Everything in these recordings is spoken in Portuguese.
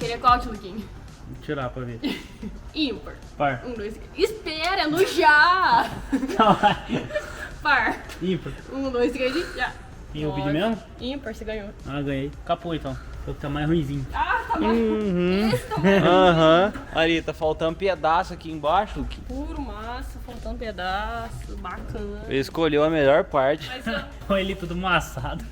queria qual, Luquinha? Vou tirar pra ver. Ímpar. Par. 1, 2, 3. Espera, é no já! Par. Ímpar. 1, 2, 3 e já. E eu pedi mesmo? Ímpar, você ganhou. Ah, ganhei. Capô então. Eu que tá mais ruimzinho. Ah, tá mais. Esse tá mais. Aham. Ali, tá faltando pedaço aqui embaixo, Luquinha. Puro massa, faltando pedaço, bacana. Ele escolheu a melhor parte. Mas eu... Olha ele tudo amassado.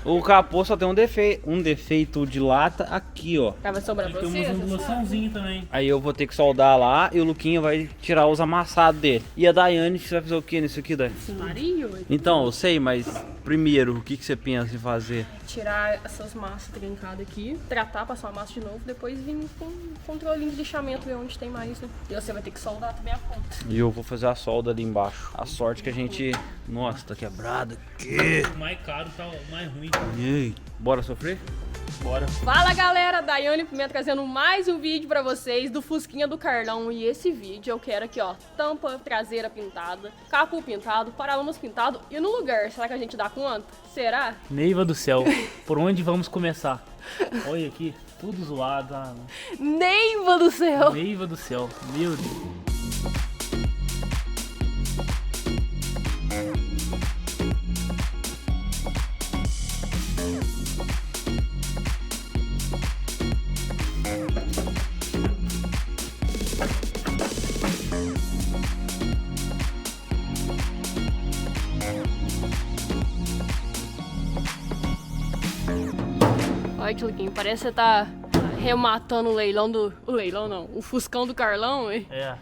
O capô só tem um defeito de lata aqui, ó. Ah, vai sobrar pra Tem você? uma Você ondulaçãozinha também. Aí eu vou ter que soldar lá e o Luquinha vai tirar os amassados dele. E a Daiane, você vai fazer o que nisso aqui, Daiane? sabe? Mario, Então, eu sei, mas primeiro, o que você pensa em fazer? tirar essas massas trincadas aqui, tratar, passar a massa de novo, depois vir com um controlinho de lixamento, ver onde tem mais, né? E você vai ter que soldar também a ponta. E eu vou fazer a solda ali embaixo. A sorte que a gente... Nossa, tá quebrada aqui. O mais caro tá o mais ruim. Ei, bora sofrer? Bora. Fala galera, Daiane Pimenta trazendo mais um vídeo pra vocês do Fusquinha do Carlão. E esse vídeo eu quero aqui, ó, tampa traseira pintada, capô pintado, paralamas pintado e no lugar. Será que a gente dá conta? Será? Neiva do céu, por onde vamos começar? Olha aqui, tudo zoado. Ah, Neiva do céu! Neiva do céu, meu Deus. Olha, Tchuliquinho, parece que você tá rematando o leilão do... O leilão não, o Fuscão do Carlão, hein? É,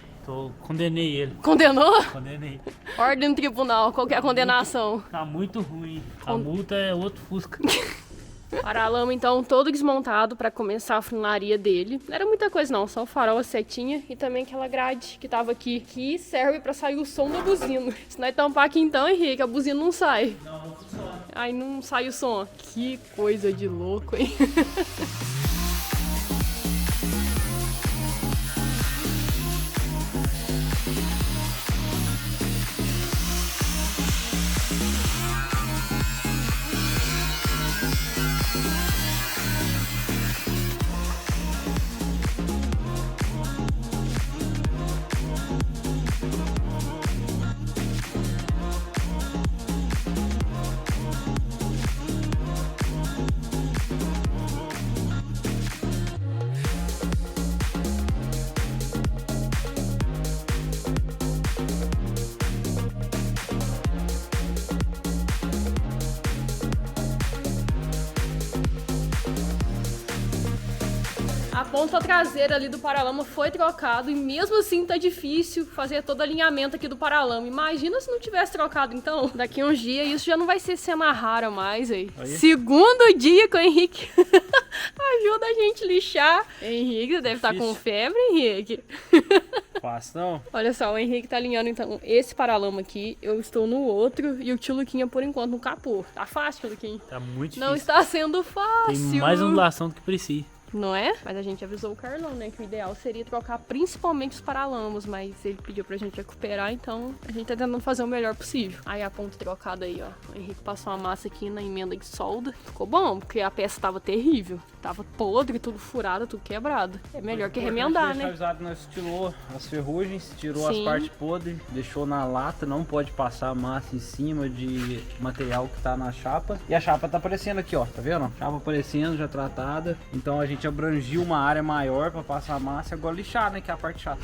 condenei ele. Condenou? Condenei. Ordem no tribunal, qual que é a condenação? Tá muito ruim. A multa é outro Fusca. Paralama, então, todo desmontado pra começar a funilaria dele. Não era muita coisa não, só o farol, a setinha e também aquela grade que tava aqui, que serve pra sair o som da buzina. Se nós tampar aqui então, Henrique, a buzina não sai. Não, não funciona. Aí não sai o som. Que coisa de louco, hein? A ponta traseira ali do paralama foi trocado e mesmo assim tá difícil fazer todo o alinhamento aqui do paralama. Imagina se não tivesse trocado então. Daqui uns dias isso já não vai ser cena rara mais aí. Segundo dia que o Henrique ajuda a gente lixar. Henrique, você deve estar com febre, Henrique. Fácil não? Olha só, o Henrique tá alinhando então esse paralama aqui, eu estou no outro e o tio Luquinha por enquanto no capô. Tá fácil, tio Luquinha? Tá muito difícil. Não está sendo fácil. Tem mais ondulação do que precisa. Não é? Mas a gente avisou o Carlão, né? Que o ideal seria trocar principalmente os paralamas. Mas ele pediu pra gente recuperar, então a gente tá tentando fazer o melhor possível. Aí a ponta trocada aí, ó. O Henrique passou uma massa aqui na emenda de solda. Ficou bom, porque a peça tava terrível. Tava podre, tudo furado, tudo quebrado. É melhor que remendar, né? Avisado, nós tirou as ferrugens, tirou Sim. as partes podres, deixou na lata, não pode passar massa em cima de material que tá na chapa. E a chapa tá aparecendo aqui, ó, tá vendo? Chapa aparecendo, já tratada. Então a gente abrangiu uma área maior pra passar a massa e agora lixar, né, que é a parte chata.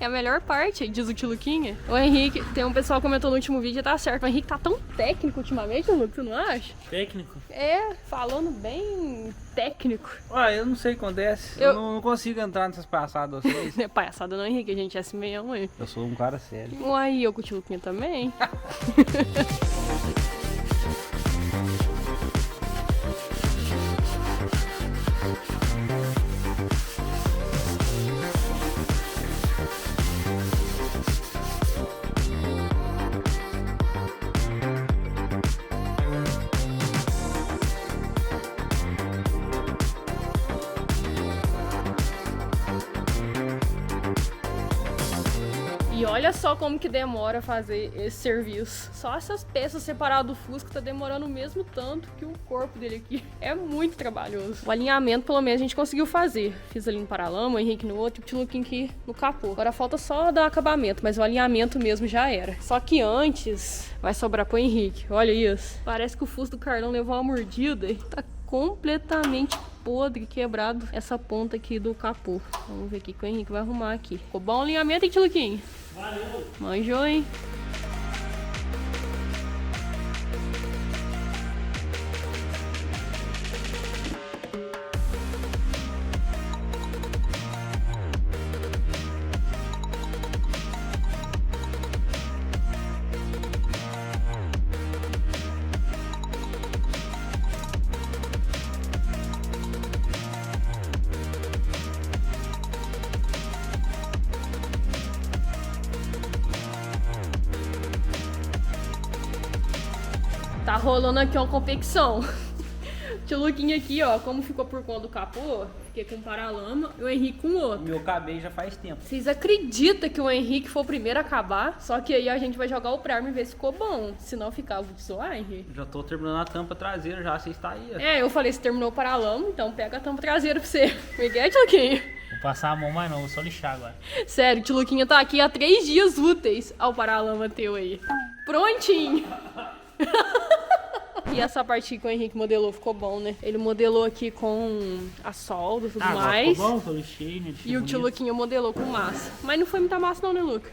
É a melhor parte, diz o tio Luquinha. O Henrique, tem um pessoal que comentou no último vídeo, tá certo. O Henrique tá tão técnico ultimamente, Luke, você não acha? Técnico? É, falando bem técnico. Ué, eu não sei o que acontece. Eu não consigo entrar nessas passadas vocês. Não é palhaçada não, Henrique, a gente é assim mesmo, hein? Eu sou um cara sério. Uai, eu com o tio Luquinha também. E olha só como que demora fazer esse serviço. Só essas peças separadas do Fusca tá demorando o mesmo tanto que o corpo dele aqui. É muito trabalhoso. O alinhamento, pelo menos, a gente conseguiu fazer. Fiz ali no paralama, o Henrique no outro, o Tchuluquinho aqui no capô. Agora falta só dar acabamento, mas o alinhamento mesmo já era. Só que antes vai sobrar pro Henrique. Olha isso. Parece que o Fusca do Carlão levou uma mordida e tá completamente podre, quebrado essa ponta aqui do capô. Vamos ver o que o Henrique vai arrumar aqui. Ficou bom o alinhamento, hein, Tchuluquinho? Valeu! Manjou, hein? Tá rolando aqui uma competição. O Tchuluquinho aqui, ó, como ficou por conta do capô, fiquei com um paralama e o Henrique com o outro. Meu acabei já faz tempo. Vocês acreditam que o Henrique foi o primeiro a acabar? Só que aí a gente vai jogar o primer e ver se ficou bom. Se não ficar, eu vou te zoar, Henrique. Já tô terminando a tampa traseira já, você está aí. Ó. É, eu falei, você terminou o paralama, então pega a tampa traseira pra você. Miguel, Tchuluquinho. Vou passar a mão, mas não, vou só lixar agora. Sério, o Tchuluquinho tá aqui há 3 dias úteis ao paralama teu aí. Prontinho. E essa parte que o Henrique modelou ficou bom, né? Ele modelou aqui com a solda e tudo Agora mais. ficou bom, tô lixei, né? E o Tchuluquinho modelou com massa. Mas não foi muita massa não, né, Luca?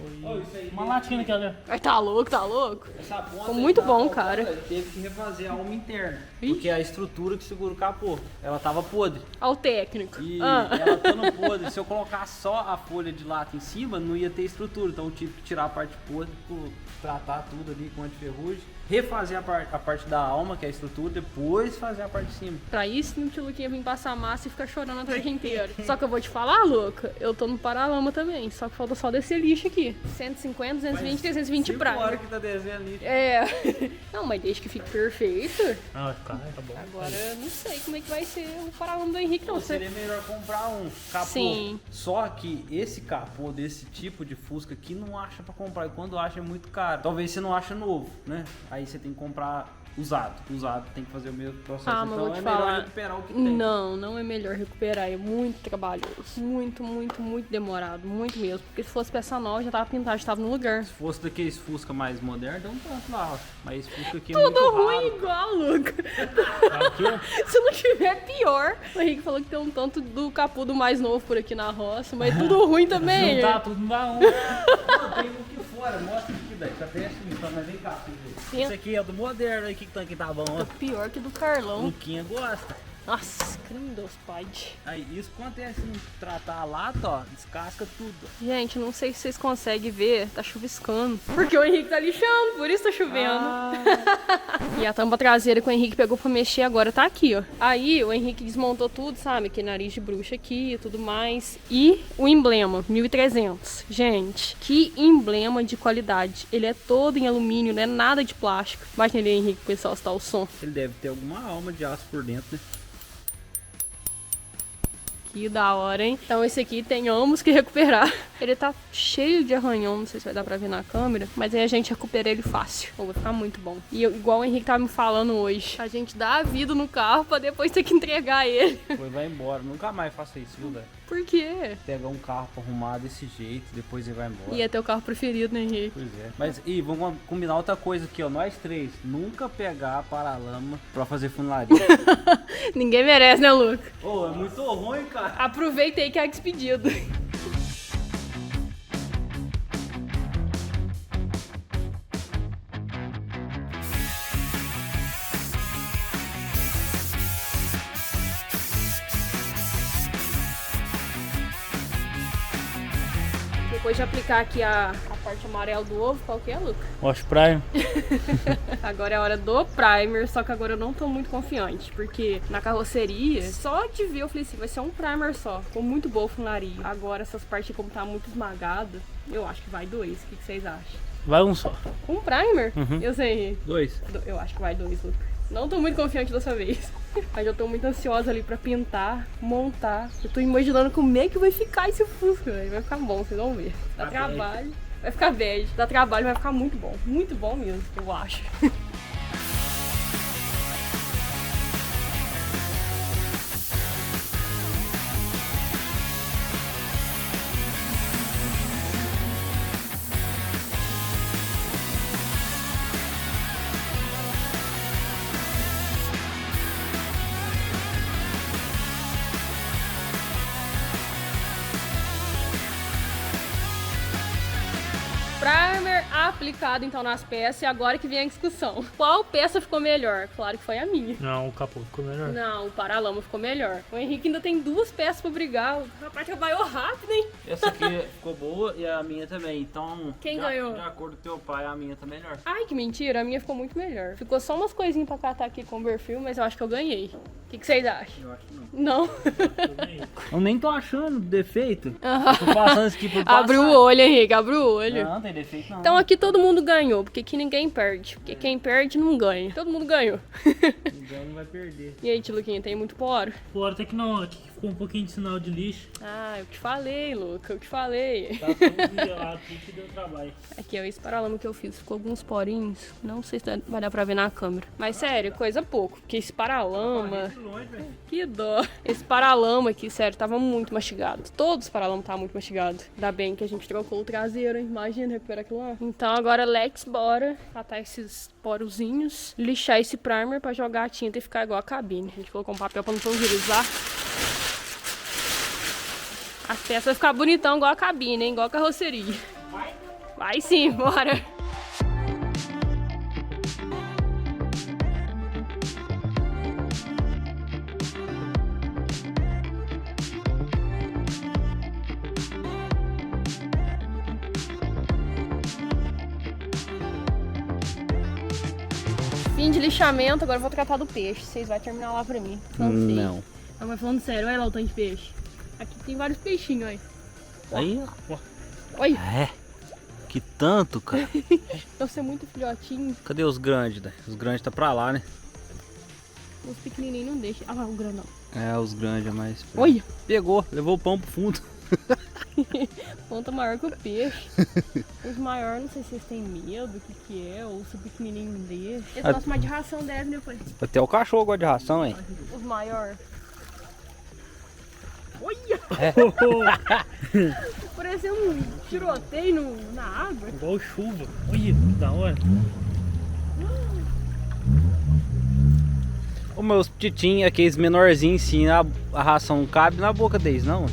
Uma latinha aqui, olha. Ai, tá louco, tá louco? Essa ponta Ficou muito aí bom, tá cara. faltando, teve que refazer a alma interna. Ih. Porque a estrutura que segura o capô, ela tava podre. Ao técnico. E Ah. ela estando podre, se eu colocar só a folha de lata em cima, não ia ter estrutura. Então eu tive que tirar a parte podre, tratar tudo ali com antiferrugem, refazer a parte da alma, que é a estrutura, depois fazer a parte de cima. Pra isso, o Tchuluquinho vir passar massa e ficar chorando a tarde inteira. Só que eu vou te falar, Luca, eu tô no paralama também. Só que falta só descer lixo aqui. 150, 220, 320 Agora praia. que tá desenhando ali. É. Não, mas desde que fique perfeito. Ah, vai ficar, tá bom. Agora eu não sei como é que vai ser o paralama do Henrique, não. Você... Seria melhor comprar um capô. Sim. Só que esse capô desse tipo de Fusca aqui não acha pra comprar. E quando acha é muito caro. Talvez você não acha novo, né? Aí você tem que comprar usado. Usado tem que fazer o mesmo processo. Ah, mas então vou te é melhor falar. recuperar o que tem. Não é melhor recuperar. É muito trabalhoso. Muito, muito, muito demorado. Muito mesmo. Porque se fosse peça nova, já tava pintado, já tava no lugar. Se fosse daqueles Fusca mais modernos, dá um tanto lá. Mas esse Fusca aqui é Tudo muito ruim raro. igual, Luca. Aqui, ó. Se não tiver, pior. O Henrique falou que tem um tanto do capô do mais novo por aqui na roça, mas tudo ruim também. Juntar tudo, não dá um. Não, tem um aqui fora. Mostra aqui, velho. Tá péssimo, mas vem cá. Filho. Sim. Esse aqui é do moderno aí, que tá bom, ó. Pior que do Carlão. Luquinha gosta. Nossa, creme Deus, pai. Aí, isso acontece em tratar a lata, ó, descasca tudo. Gente, não sei se vocês conseguem ver, tá chuviscando. Porque o Henrique tá lixando, por isso tá chovendo. E a tampa traseira que o Henrique pegou pra mexer agora tá aqui, ó. Aí o Henrique desmontou tudo, sabe? Aquele nariz de bruxa aqui e tudo mais. E o emblema, 1300. Gente, que emblema de qualidade. Ele é todo em alumínio, não é nada de plástico. Imagina ele, Henrique, pro pessoal estar o som. Ele deve ter alguma alma de aço por dentro, né? Que da hora, hein? Então esse aqui tem ambos que recuperar. Ele tá cheio de arranhão, não sei se vai dar pra ver na câmera, mas aí a gente recupera ele fácil. Vai ficar muito bom. E igual o Henrique tava me falando hoje, a gente dá a vida no carro pra depois ter que entregar ele. Depois vai embora. Nunca mais faça isso, viu, velho? Por quê? Pegar um carro pra arrumar desse jeito, depois ele vai embora. E é teu carro preferido, né, Henrique? Pois é. Mas, e vamos combinar outra coisa aqui, ó. Nós três, nunca pegar paralama pra fazer funilaria. Ninguém merece, né, Luca? Ô, é muito ruim, cara. Aproveita aí que é despedido. Depois de aplicar aqui a parte amarela do ovo, qual que é, Luca? Wash Prime. Agora é a hora do primer, só que agora eu não tô muito confiante, porque na carroceria, só de ver eu falei assim, vai ser um primer só. Ficou muito boa a funilaria. Agora essas partes como tá muito esmagada, eu acho que vai 2. O que vocês acham? Vai um só. Um primer? Uhum. Eu sei. 2. Eu acho que vai 2, Luca. Não tô muito confiante dessa vez. Mas eu tô muito ansiosa ali pra pintar, montar. Eu tô imaginando como é que vai ficar esse Fusca, velho. Vai ficar bom, vocês vão ver. Dá trabalho. Vai ficar bege. Dá trabalho, vai ficar muito bom. Muito bom mesmo, eu acho. Primer aplicado então nas peças e agora que vem a discussão. Qual peça ficou melhor? Claro que foi a minha. Não, o capô ficou melhor. Não, o paralama ficou melhor. O Henrique ainda tem 2 peças pra brigar. O rapaz trabalhou rápido, hein? Essa aqui ficou boa e a minha também. Então, Quem ganhou? De acordo com teu pai, a minha tá melhor. Ai, que mentira. A minha ficou muito melhor. Ficou só umas coisinhas pra catar aqui com o perfil, mas eu acho que eu ganhei. O que vocês acham? Eu acho que não. Não? Eu nem tô achando defeito. Aham. Tô passando isso aqui por passar. Abre o olho, Henrique. Abre o olho. Não, tem defeito não. Então aqui todo mundo ganhou, porque aqui ninguém perde. Porque quem perde não ganha. Todo mundo ganhou. Então não vai perder. E aí, Tiluquinha, tem muito poro? Pô, até que não, aqui ficou um pouquinho de sinal de lixo. Ah, eu te falei, Luca, eu te falei. Tá tudo nivelado aqui que deu trabalho. Aqui é esse paralama que eu fiz, ficou alguns porinhos. Não sei se vai dar pra ver na câmera. Mas sério, coisa pouco, porque esse paralama... Que dó. Esse paralama aqui, sério, tava muito mastigado. Todos os paralamas estavam muito mastigados. Ainda bem que a gente trocou o traseiro, hein? Imagina recuperar aquilo lá. Então agora, Lex, bora catar esses porozinhos, lixar esse primer pra jogar a tinta e ficar igual a cabine. A gente colocou um papel pra não pulverizar. As peças vão ficar bonitão igual a cabine, hein? Igual a carroceria. Vai sim, bora! Fim de lixamento, agora eu vou tratar do peixe. Vocês vão terminar lá pra mim. Não. Não, mas falando sério, olha lá o tanto de peixe. Aqui tem vários peixinhos, aí. Aí, Olha, é. Que tanto, cara. deve ser muito filhotinho. Cadê os grandes, né? Os grandes tá pra lá, né? Os pequenininhos não deixam. Ah, o grandão. É, os grandes é mais... Olha, Pegou, levou o pão pro fundo. ponta maior que o peixe. Os maiores, não sei se eles têm medo, o que é, ou se o pequenininho não deixa. Eles gostam mais de ração deve, né, pai? Até o cachorro gosta de ração, hein? Os maiores. Olha! Pareceu um tiroteio na água. Igual chuva. Olha, que da hora. Os meus petitinhos, aqueles menorzinhos, sim, a ração não cabe na boca deles, não?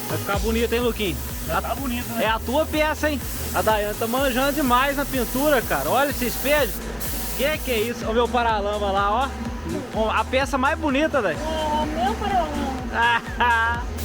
Vai ficar bonito, hein, Luquinho? Já tá bonito, né? É a tua peça, hein? A Daiane tá manjando demais na pintura, cara. Olha esse espelho. Que é isso? Olha o meu paralama lá, ó. A peça mais bonita, velho. É, meu paralama.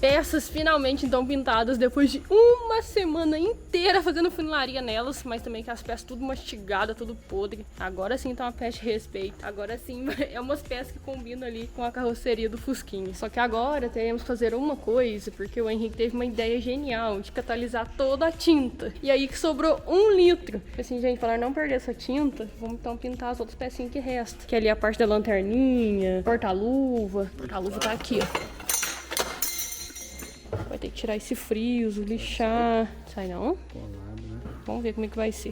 Peças finalmente então pintadas depois de uma semana inteira fazendo funilaria nelas, mas também que as peças tudo mastigadas, tudo podre. Agora sim tá uma peça de respeito. Agora sim é umas peças que combinam ali com a carroceria do Fusquinha. Só que agora teremos que fazer uma coisa, porque o Henrique teve uma ideia genial de catalisar toda a tinta. E aí que sobrou 1 litro. Assim, gente, para não perder essa tinta, vamos então pintar as outras pecinhas que restam. Que ali a parte da lanterninha, porta-luva. Porta-luva tá aqui, ó. Vai ter que tirar esse friso, lixar. Sai não? Vamos ver como é que vai ser.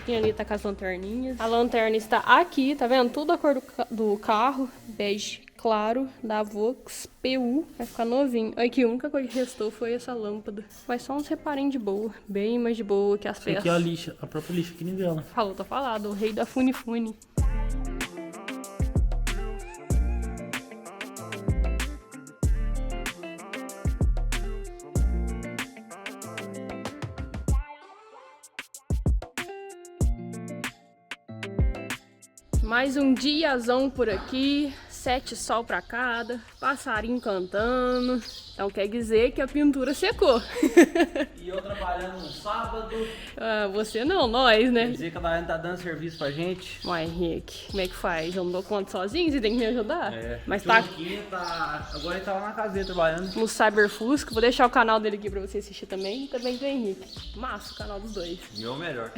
Quem ali tá com as lanterninhas. A lanterna está aqui, tá vendo? Tudo a cor do carro. Bege claro, da Vox PU. Vai ficar novinho. Olha que a única coisa que restou foi essa lâmpada. Mas só uns reparinhos de boa. Bem mais de boa que as Isso peças. aqui é a lixa, a própria lixa que nivela. Falou, tá falado. O rei da fune-fune. Mais um diazão por aqui, 7 sol pra cada, passarinho cantando. Então quer dizer que a pintura secou. E eu trabalhando no sábado. Você não, nós, né? Quer dizer que a Daiane tá dando serviço pra gente. Ué, Henrique, como é que faz? Eu não dou conta sozinho, você tem que me ajudar? Mas Agora ele tá lá na casinha trabalhando. No Cyberfusca, vou deixar o canal dele aqui pra você assistir também. E também do Henrique. Massa o canal dos dois. E o melhor.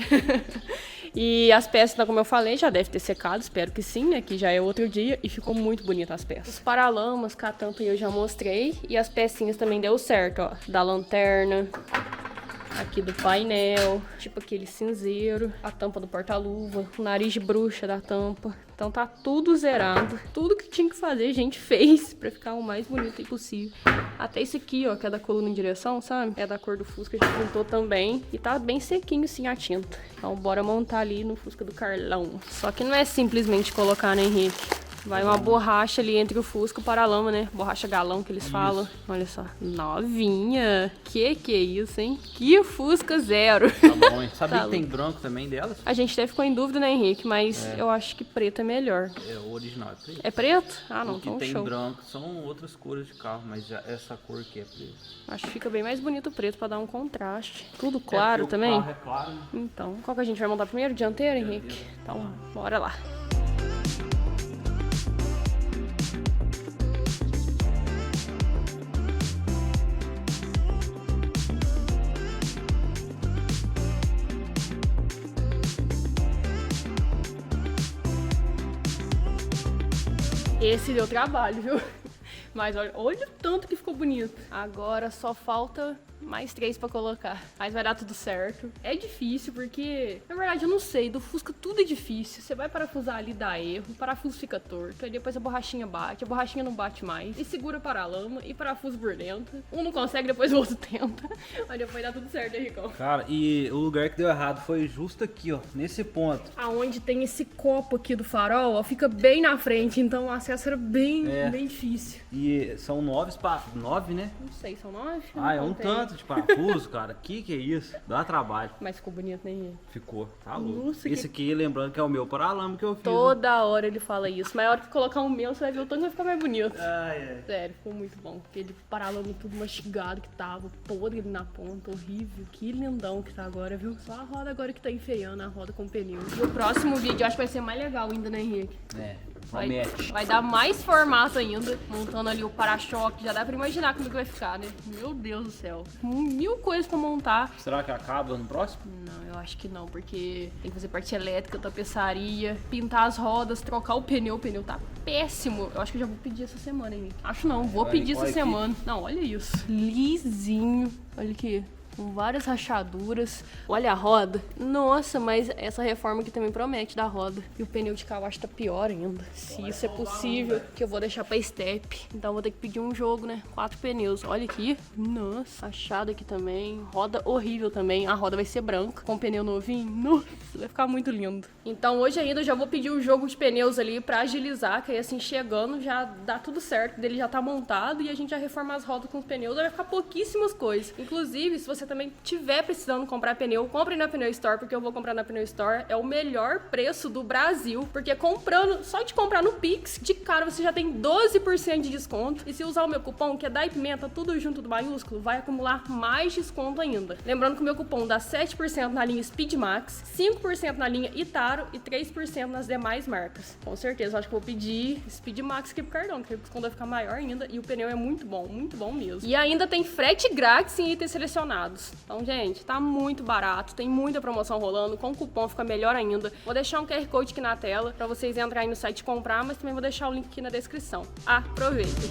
E as peças, como eu falei, já deve ter secado, espero que sim, né? Que já é outro dia e ficou muito bonita as peças. Os paralamas, com a tampa eu já mostrei. E as pecinhas também deu certo, ó. Da lanterna, aqui do painel, tipo aquele cinzeiro, a tampa do porta-luva, o nariz de bruxa da tampa. Então tá tudo zerado. Tudo que tinha que fazer, a gente fez pra ficar o mais bonito possível. Até esse aqui, ó, que é da coluna em direção, sabe? É da cor do Fusca, a gente pintou também. E tá bem sequinho, sim, a tinta. Então bora montar ali no Fusca do Carlão. Só que não é simplesmente colocar, né, Henrique? Vai uma borracha ali entre o Fusca e o paralama, né? Borracha galão que eles falam. Olha só. Novinha. Que é isso, hein? Que Fusca zero. Tá bom, hein? Sabia Tá que tem branco também delas? A gente até ficou em dúvida, né, Henrique? Mas eu acho que preto é melhor. É, o original é preto. É preto? Ah, não, O que então tem show. branco são outras cores de carro, mas já essa cor aqui é preto. Acho que fica bem mais bonito o preto pra dar um contraste. Tudo claro porque também? O carro é claro, né? Então, qual que a gente vai montar primeiro? Dianteiro, Henrique? Então, bora lá. Esse deu trabalho, viu? Mas olha o tanto que ficou bonito. Agora só falta mais 3 pra colocar. Mas vai dar tudo certo. É difícil porque, na verdade, eu não sei. Do Fusca tudo é difícil. Você vai parafusar ali, dá erro. O parafuso fica torto. Aí depois a borrachinha bate. A borrachinha não bate mais. E segura para a lama. E parafuso por dentro. Um não consegue, depois o outro tenta. Mas depois dá tudo certo, hein, Ricão? Cara, e o lugar que deu errado foi justo aqui, ó. Nesse ponto. Aonde tem esse copo aqui do farol, ó, fica bem na frente. Então o acesso era bem difícil. E são 9, né? Não sei, são 9? Ah, é um tanto de parafuso, cara. Que é isso? Dá trabalho. Mas ficou bonito, né, Henrique? Ficou. Tá louco. Nossa, Esse aqui, lembrando que é o meu paralama que eu fiz. Toda hora ele fala isso. Mas a hora que colocar o meu, você vai ver o tanto que vai ficar mais bonito. É. Sério, ficou muito bom. Aquele paralama tudo mastigado que tava, podre ali na ponta, horrível. Que lindão que tá agora, viu? Só a roda agora que tá enfeiando, a roda com pneu. E o próximo vídeo eu acho que vai ser mais legal ainda, né, Henrique? Vai dar mais formato ainda, montando ali o para-choque. Já dá pra imaginar como que vai ficar, né? Meu Deus do céu. 1000 coisas pra montar. Será que acaba no próximo? Não, eu acho que não, porque tem que fazer parte elétrica, tapeçaria, pintar as rodas, trocar o pneu. O pneu tá péssimo. Eu acho que eu já vou pedir essa semana, hein? Acho não, vou pedir essa semana. Não, olha isso. Lisinho. Olha aqui. Com várias rachaduras. Olha a roda. Nossa, mas essa reforma aqui também promete da roda. E o pneu de cá eu acho que tá pior ainda. Se isso é possível, que eu vou deixar pra step. Então eu vou ter que pedir um jogo, né? 4 pneus. Olha aqui. Nossa, rachado aqui também. Roda horrível também. A roda vai ser branca, com pneu novinho. Nossa, vai ficar muito lindo. Então hoje ainda eu já vou pedir um jogo de pneus ali pra agilizar. Que aí assim, chegando já dá tudo certo. Dele já tá montado e a gente já reforma as rodas com os pneus. Vai ficar pouquíssimas coisas. Inclusive, se você também tiver precisando comprar pneu, compre na Pneu Store, porque eu vou comprar na Pneu Store. É o melhor preço do Brasil, porque comprando, só de comprar no Pix, de cara você já tem 12% de desconto. E se usar o meu cupom, que é Dai Pimenta, tudo junto do maiúsculo, vai acumular mais desconto ainda. Lembrando que o meu cupom dá 7% na linha Speed Max, 5% na linha Itaro e 3% nas demais marcas. Com certeza, eu acho que vou pedir Speed Max aqui pro Cardão, porque o desconto vai ficar maior ainda e o pneu é muito bom mesmo. E ainda tem frete grátis em itens selecionados. Então, gente, tá muito barato, tem muita promoção rolando, com cupom fica melhor ainda. Vou deixar um QR Code aqui na tela pra vocês entrarem no site e comprar, mas também vou deixar o link aqui na descrição. Aproveitem!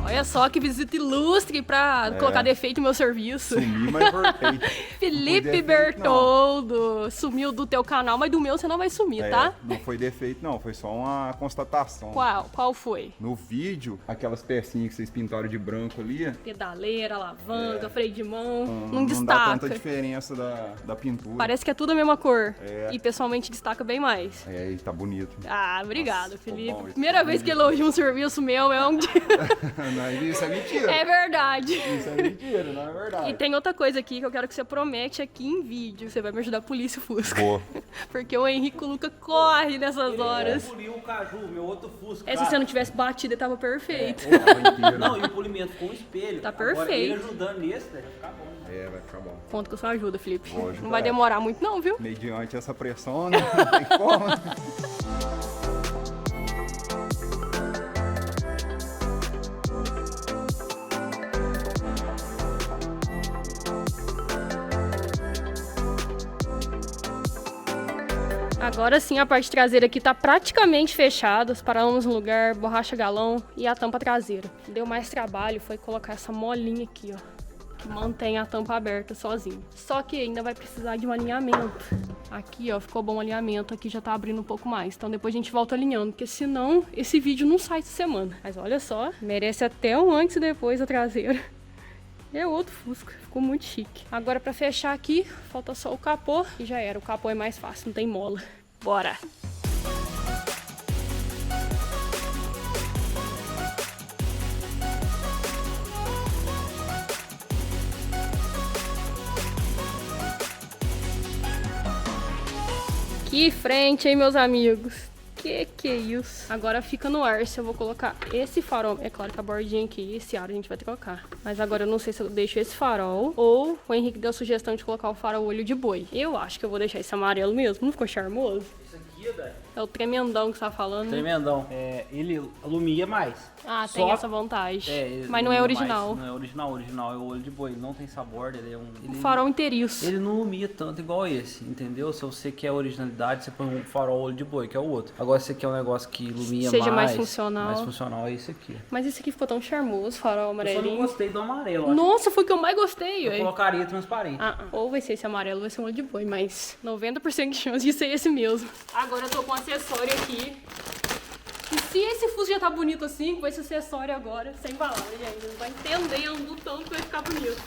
Olha só que visita ilustre pra colocar defeito no meu serviço. Sumi, mas voltei. Felipe defeito, Bertoldo sumiu do teu canal, mas do meu você não vai sumir, tá? Não foi defeito, não. Foi só uma constatação. Qual foi? No vídeo, aquelas pecinhas que vocês pintaram de branco ali... Pedaleira, alavanca, freio de mão, não Não destaca. dá tanta diferença da pintura. Parece que é tudo a mesma cor. É. E pessoalmente destaca bem mais. É, e tá bonito. Ah, obrigado, Nossa, Felipe. ficou bom, Primeira vez que elogio um serviço meu é um dia. Isso é mentira. É verdade. Isso é mentira, não é verdade. E tem outra coisa aqui que eu quero que você promete aqui em vídeo. Você vai me ajudar a polir esse Fusca. Boa. Porque o Henrique Luca corre nessas horas. Poliu o Caju, meu outro Fusca. Se você não tivesse batido, ele tava perfeito. Não, e o polimento com o espelho. Tá Agora, perfeito. ele ajudando nesse, vai ficar bom. É, vai ficar bom. Conta com a sua ajuda, Felipe. Vou ajudar. Não vai demorar muito não, viu? Mediante essa pressão, né? Não tem como. Agora sim, a parte traseira aqui tá praticamente fechada. Os paralamas no lugar, borracha galão e a tampa traseira. Deu mais trabalho foi colocar essa molinha aqui, ó, que mantém a tampa aberta sozinho. Só que ainda vai precisar de um alinhamento. Aqui, ó, ficou bom o alinhamento. Aqui já tá abrindo um pouco mais. Então depois a gente volta alinhando, porque senão esse vídeo não sai essa semana. Mas olha só, merece até um antes e depois a traseira. É outro Fusca, ficou muito chique. Agora pra fechar aqui, falta só o capô e já era. O capô é mais fácil, não tem mola. Bora! Que frente, hein, meus amigos? Que é isso? Agora fica no ar se eu vou colocar esse farol. É claro que a bordinha aqui, esse ar a gente vai trocar. Mas agora eu não sei se eu deixo esse farol ou o Henrique deu a sugestão de colocar o farol olho de boi. Eu acho que eu vou deixar esse amarelo mesmo. Não ficou charmoso? Isso aqui, velho. É o tremendão que você tá falando. Tremendão. É, ele alumia mais. Ah, tem Só- essa vantagem. Ele Mas não é alumia original. mais. Não é original, original é o olho de boi. Ele não tem sabor, ele é um... O Ele, farol inteiriço. ele não alumia tanto igual esse, entendeu? Se você quer originalidade, você põe um farol olho de boi, que é o outro. Agora, se você quer um negócio que ilumina Seja mais mais funcional. mais funcional, é esse aqui. Mas esse aqui ficou tão charmoso, farol Eu só não amarelinho. gostei do amarelo. Acho Nossa, foi o que eu mais gostei, que eu ué. colocaria transparente. Ou vai ser esse amarelo, ou vai ser um olho de boi, mas 90% de chance de ser esse mesmo. Agora eu tô com um acessório aqui. E se esse Fusca já tá bonito assim, com esse acessório agora, sem embalagem ainda, não tá entendendo o tanto que vai ficar bonito.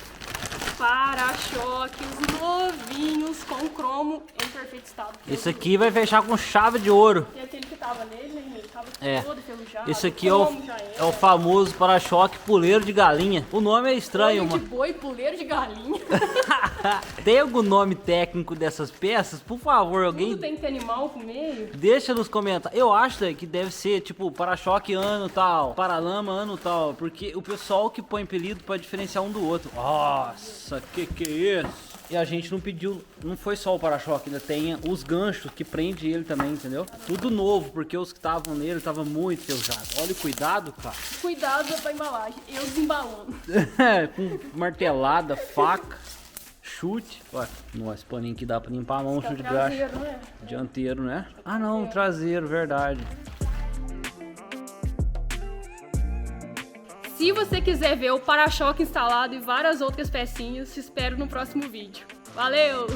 Para-choques novinhos com cromo em perfeito estado. Esse aqui vai fechar com chave de ouro. E aquele que tava nele, né, ele tava É. todo enferrujado. Esse aqui é o cromo já era. famoso para-choque puleiro de galinha. O nome é estranho, Olho de mano. boi, puleiro de galinha. Tem algum nome técnico dessas peças? Por favor, alguém Tudo tem que ter animal com meio. deixa nos comentários. Eu acho que deve ser tipo para-choque ano tal, paralama ano tal, porque o pessoal que põe apelido pode diferenciar um do outro. Nossa, que é isso? E a gente não pediu, não foi só o para-choque, ainda tem os ganchos que prende ele também, entendeu? Tudo novo, porque os que estavam nele estavam muito enferrujados. Olha o cuidado, cara. Cuidado pra embalagem. Eu desembalando. Com martelada, faca, chute. Olha, nossa, paninho que dá pra limpar a mão, chute de graxa. Traseiro, né? Dianteiro, né? Ah não, traseiro, verdade. Se você quiser ver o para-choque instalado e várias outras pecinhas, te espero no próximo vídeo. Valeu!